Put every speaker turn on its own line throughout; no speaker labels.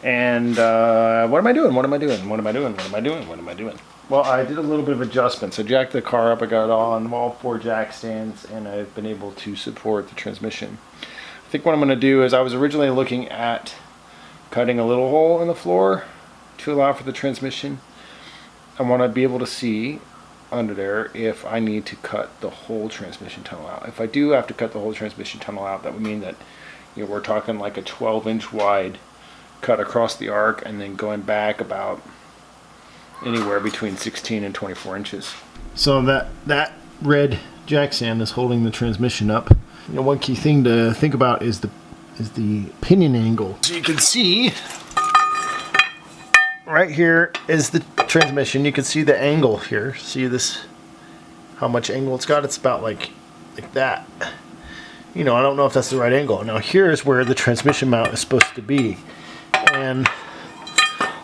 And what am I doing? What am I doing? What am I doing? What am I doing? What am I doing? Well, I did a little bit of adjustment. So jacked the car up. I got it on all 4 jack stands, and I've been able to support the transmission. I think what I'm going to do is I was originally looking at cutting a little hole in the floor to allow for the transmission. I want to be able to see under there if I need to cut the whole transmission tunnel out. If I do have to cut the whole transmission tunnel out, that would mean that, you know, we're talking like a 12-inch wide cut across the arc and then going back about anywhere between 16 and 24 inches. So that red jack stand is holding the transmission up. You know, one key thing to think about is the pinion angle. So you can see right here is the transmission. You can see the angle here. See this, how much angle it's got? It's about like that. You know, I don't know if that's the right angle. Now here's where the transmission mount is supposed to be. And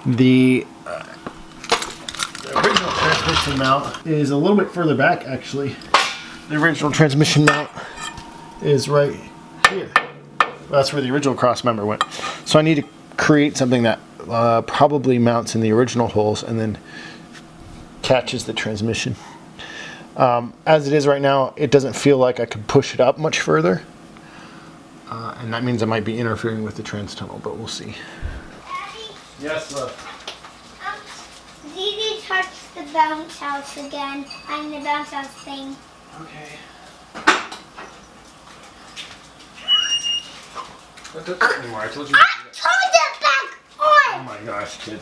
the original transmission mount is a little bit further back, actually. The original transmission mount is right here. That's where the original cross member went. So I need to create something that probably mounts in the original holes and then catches the transmission. As it is right now, it doesn't feel like I could push it up much further. And that means I might be interfering with the trans tunnel, but we'll see.
Daddy,
Yes, love.
Didi touched the bounce house again. I'm the bounce house thing.
Okay. Don't touch it anymore. I told you.
I turned it back
Oh
on!
my gosh, kid.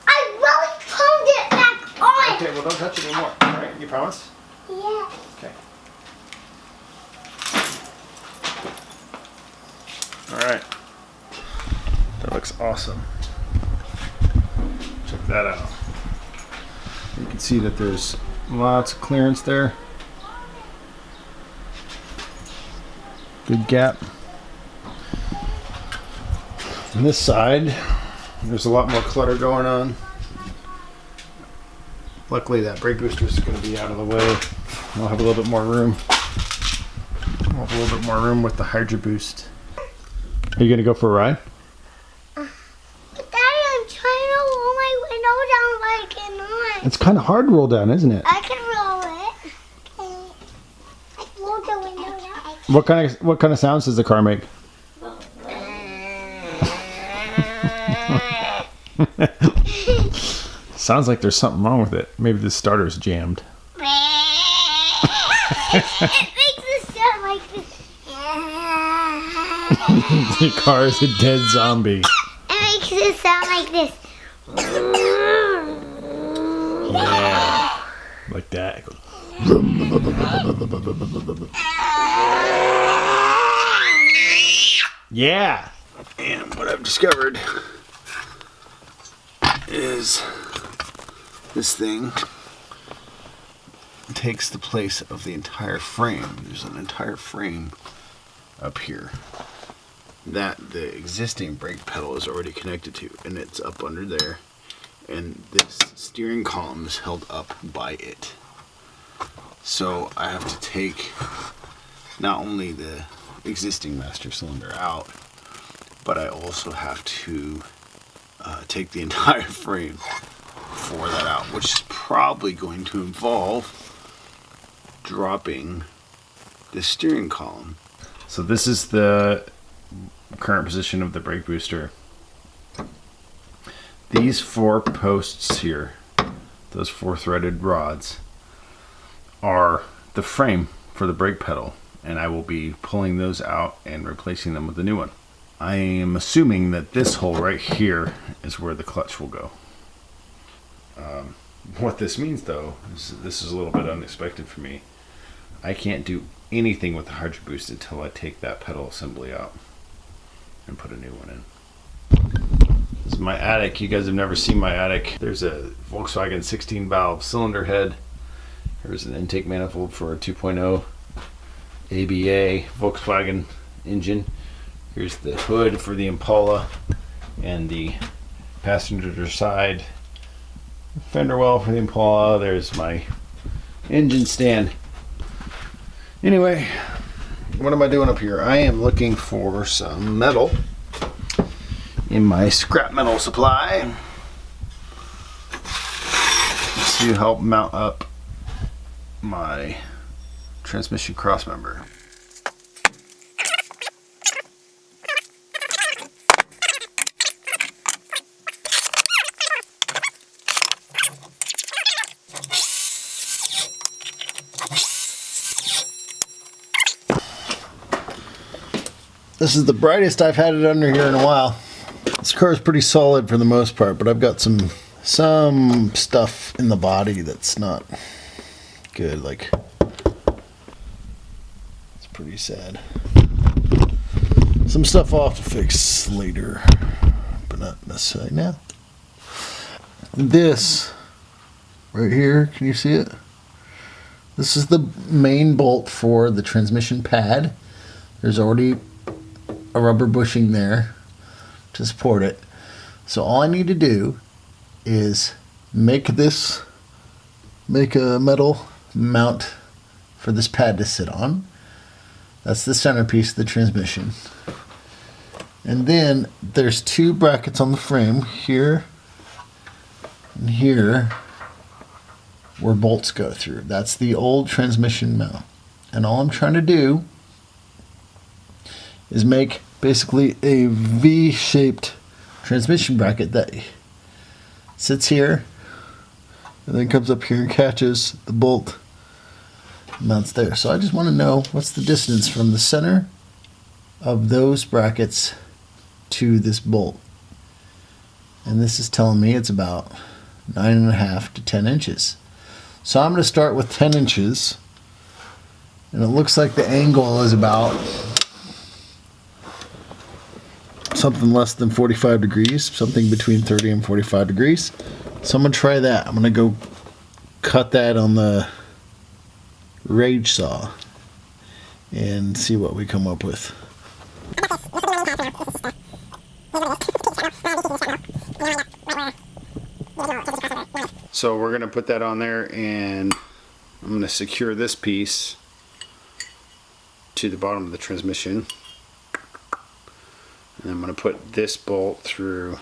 I really turned it back on!
Okay, well don't touch it anymore. Alright, you promise?
Yeah.
Okay. Alright. That looks awesome. Check that out. You can see that there's lots of clearance there. Good gap. On this side, there's a lot more clutter going on. Luckily, that brake booster is going to be out of the way. I'll have a little bit more room. I'll have a little bit more room with the Hydro Boost. Are you going to go for a ride?
Daddy, I'm trying to roll my window down, but I cannot.
It's kind of hard to roll down, isn't it?
I can roll it. I rolled the window down.
What kind of sounds does the car make? Sounds like there's something wrong with it. Maybe the starter's jammed.
It makes a sound like this.
The car is a dead zombie.
It makes it sound like this.
Yeah. Like that. It goes. Yeah. And what I've discovered is this thing takes the place of the entire frame. There's an entire frame up here that the existing brake pedal is already connected to, and it's up under there, and this steering column is held up by it. So I have to take not only the existing master cylinder out, but I also have to take the entire frame for that out, which is probably going to involve dropping the steering column. So this is the current position of the brake booster. These 4 posts here, those 4 threaded rods, are the frame for the brake pedal, and I will be pulling those out and replacing them with a new one. I am assuming that this hole right here is where the clutch will go. What this means, though, is this is a little bit unexpected for me. I can't do anything with the Hydro Boost until I take that pedal assembly out and put a new one in. This is my attic. You guys have never seen my attic. There's a Volkswagen 16 valve cylinder head. There's an intake manifold for a 2.0 ABA Volkswagen engine. Here's the hood for the Impala and the passenger side fender well for the Impala. There's my engine stand. Anyway, what am I doing up here? I am looking for some metal in my scrap metal supply to help mount up my transmission cross member. This is the brightest I've had it under here in a while. This car is pretty solid for the most part, but I've got some stuff in the body that's not good. Like, it's pretty sad. Some stuff I'll have to fix later, but not necessarily now. This right here, can you see it? This is the main bolt for the transmission pad. There's already a rubber bushing there to support it. So all I need to do is make a metal mount for this pad to sit on. That's the centerpiece of the transmission. And then there's two brackets on the frame, here and here, where bolts go through. That's the old transmission mount. And all I'm trying to do is make basically a V-shaped transmission bracket that sits here and then comes up here and catches the bolt, mounts there. So I just want to know what's the distance from the center of those brackets to this bolt. And this is telling me it's about 9.5 to 10 inches. So I'm going to start with 10 inches, and it looks like the angle is about something less than 45 degrees, something between 30 and 45 degrees. So I'm going to try that. I'm going to go cut that on the rage saw and see what we come up with. So we're going to put that on there, and I'm going to secure this piece to the bottom of the transmission. And I'm going to put this bolt through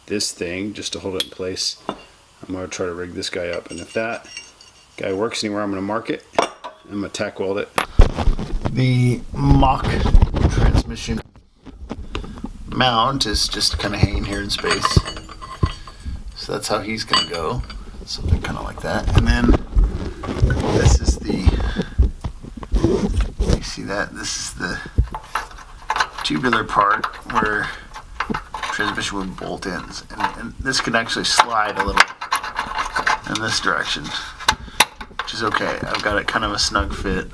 this thing just to hold it in place. I'm going to try to rig this guy up, and if that guy works anywhere, I'm going to mark it. I'm going to tack weld it. The mock transmission mount is just kind of hanging here in space. So that's how he's going to go. Something kind of like that. And then this is the, you see that? This is the tubular part where transmission would bolt ends, and this can actually slide a little in this direction, which is okay. I've got it kind of a snug fit.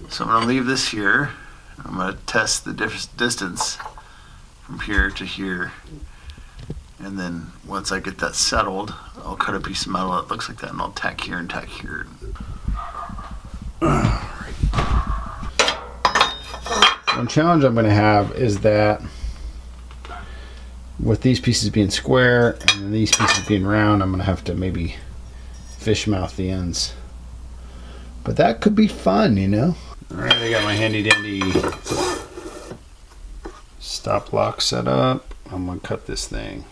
So I'm going to leave this here. I'm going to test the distance from here to here, and then once I get that settled, I'll cut a piece of metal that looks like that, and I'll tack here and tack here. One challenge I'm going to have is that with these pieces being square and these pieces being round, I'm going to have to maybe fish mouth the ends. But that could be fun, you know? Alright, I got my handy dandy stop lock set up. I'm going to cut this thing.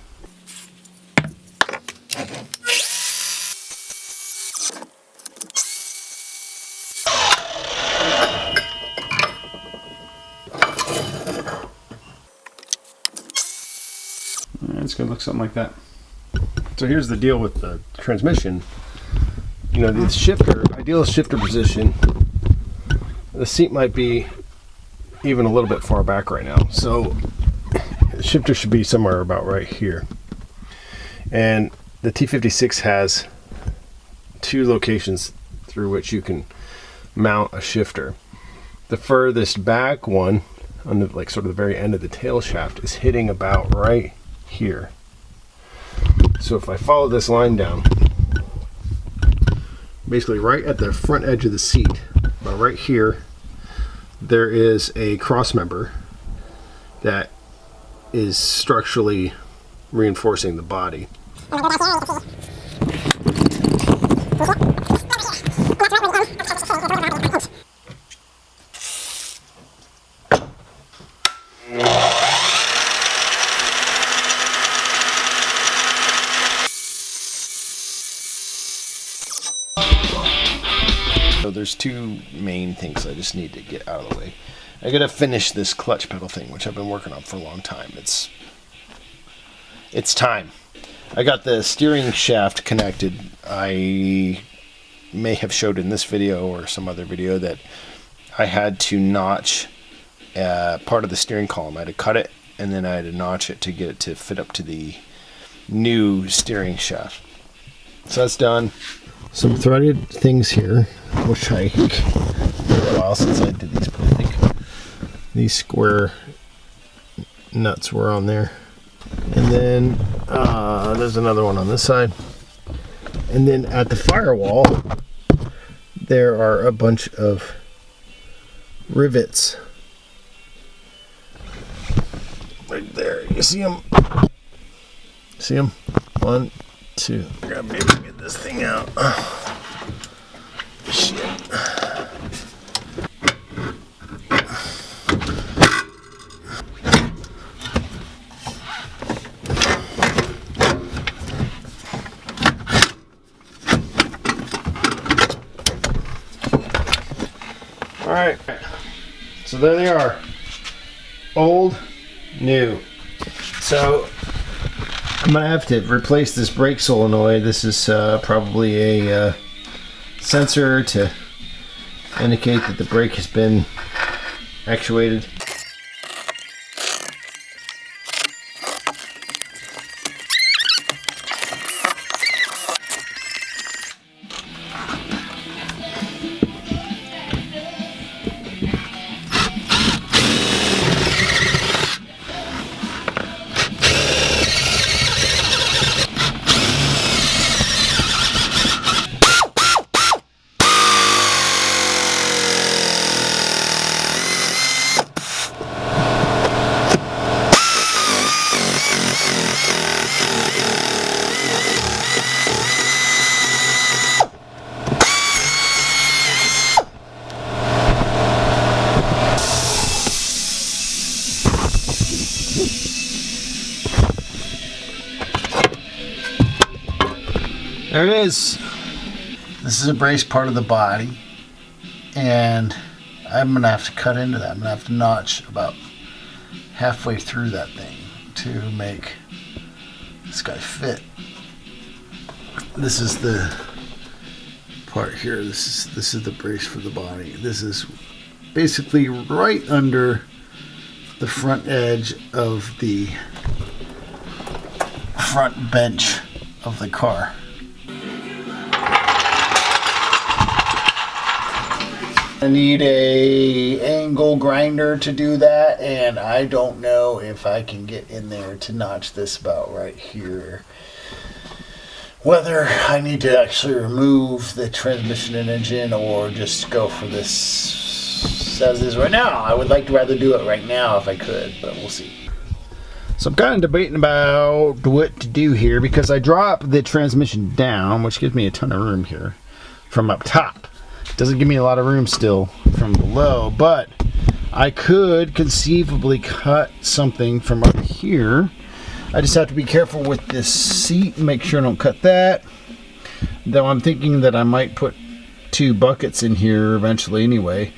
It's going to look something like that. So here's the deal with the transmission. You know, the shifter, ideal shifter position, the seat might be even a little bit far back right now. So the shifter should be somewhere about right here. And the T56 has two locations through which you can mount a shifter. The furthest back one, on the like sort of the very end of the tail shaft, is hitting about right here. So if I follow this line down, basically right at the front edge of the seat, about right here, there is a cross member that is structurally reinforcing the body. there's two main things I just need to get out of the way. I gotta finish this clutch pedal thing, which I've been working on for a long time. It's time. I got the steering shaft connected. I may have showed in this video or some other video that I had to notch part of the steering column. I had to cut it, and then I had to notch it to get it to fit up to the new steering shaft. So that's done. Some threaded things here, which it's been a while since I did these, but I think these square nuts were on there. And then there's another one on this side. And then at the firewall, there are a bunch of rivets. Right there. You see them? See them? 1, 2. I gotta maybe get this thing out. Shit. Alright, so there they are. Old, new. So I'm going to have to replace this brake solenoid. This is probably a sensor to indicate that the brake has been actuated. There it is. This is a brace part of the body, and I'm gonna have to cut into that. I'm gonna have to notch about halfway through that thing to make this guy fit. This is the part here. This is the brace for the body. This is basically right under the front edge of the front bench of the car. I need a angle grinder to do that, and I don't know if I can get in there to notch this about right here. Whether I need to actually remove the transmission and engine or just go for this as is right now. I would like to rather do it right now if I could, but we'll see. So I'm kind of debating about what to do here because I dropped the transmission down, which gives me a ton of room here from up top. Doesn't give me a lot of room still from below, but I could conceivably cut something from up here. I just have to be careful with this seat and make sure I don't cut that. Though I'm thinking that I might put 2 buckets in here eventually anyway,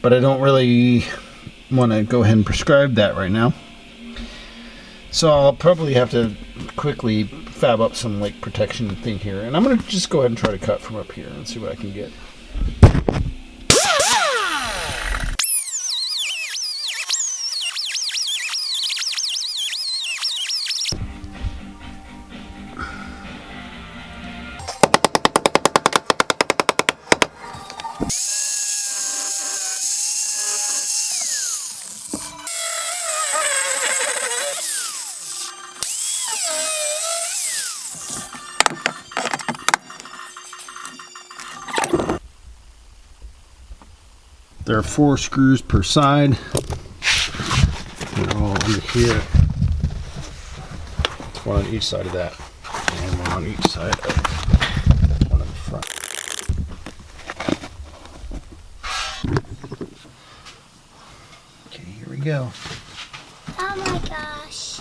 but I don't really want to go ahead and prescribe that right now. So I'll probably have to quickly fab up some like protection thing here, and I'm going to just go ahead and try to cut from up here and see what I can get. There are 4 screws per side. They're all under here. One on each side of that, and one on each side of one in the front. Okay, here we go.
Oh my gosh.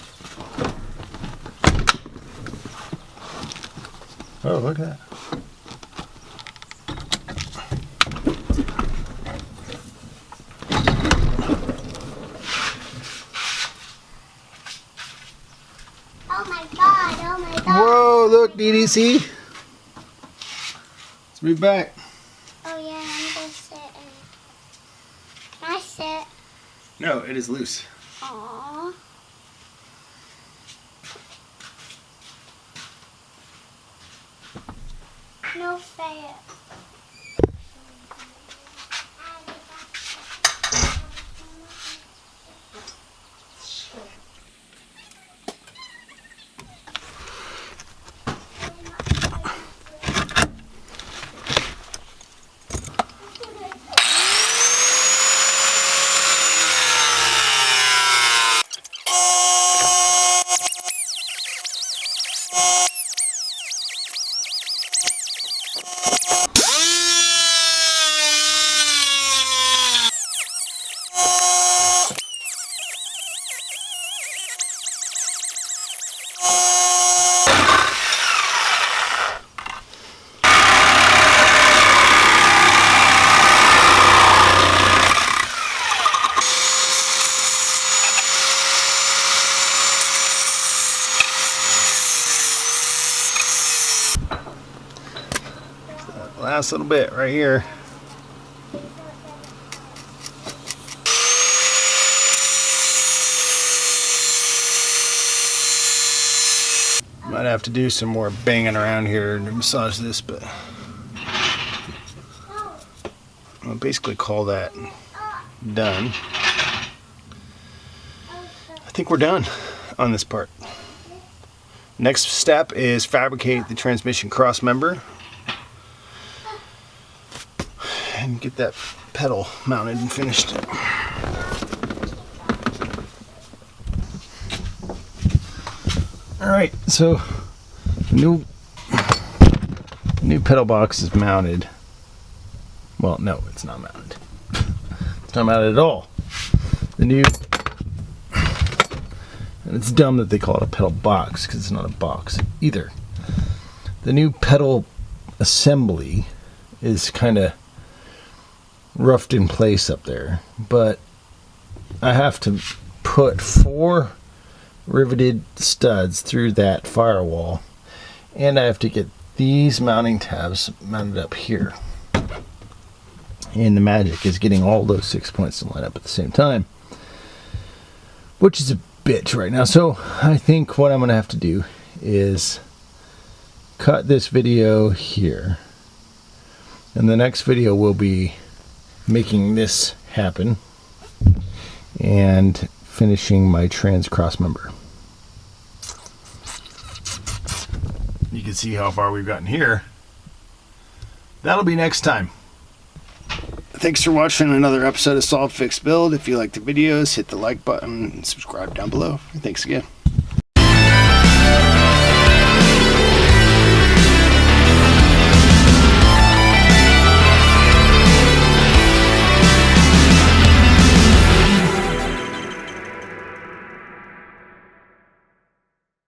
Oh, look at that. Oh, look, DDC. Let's move back.
Oh yeah, I'm just sitting. Can I sit?
No, it is loose.
Aww. No fair.
Last little bit right here. Might have to do some more banging around here to massage this, but I'll basically call that done. I think we're done on this part. Next step is fabricate the transmission cross member and get that pedal mounted and finished. Alright, so the new pedal box is mounted. Well, no, it's not mounted. It's not mounted at all. The new, and it's dumb that they call it a pedal box because it's not a box either. The new pedal assembly is kind of roughed in place up there, but I have to put 4 riveted studs through that firewall, and I have to get these mounting tabs mounted up here. And the magic is getting all those 6 points to line up at the same time, which is a bitch right now. So I think what I'm going to have to do is cut this video here, and the next video will be making this happen and finishing my trans cross member. You can see how far we've gotten here. That'll be next time. Thanks for watching another episode of Solve Fix Build. If you liked the videos, hit the like button and subscribe down below. Thanks again.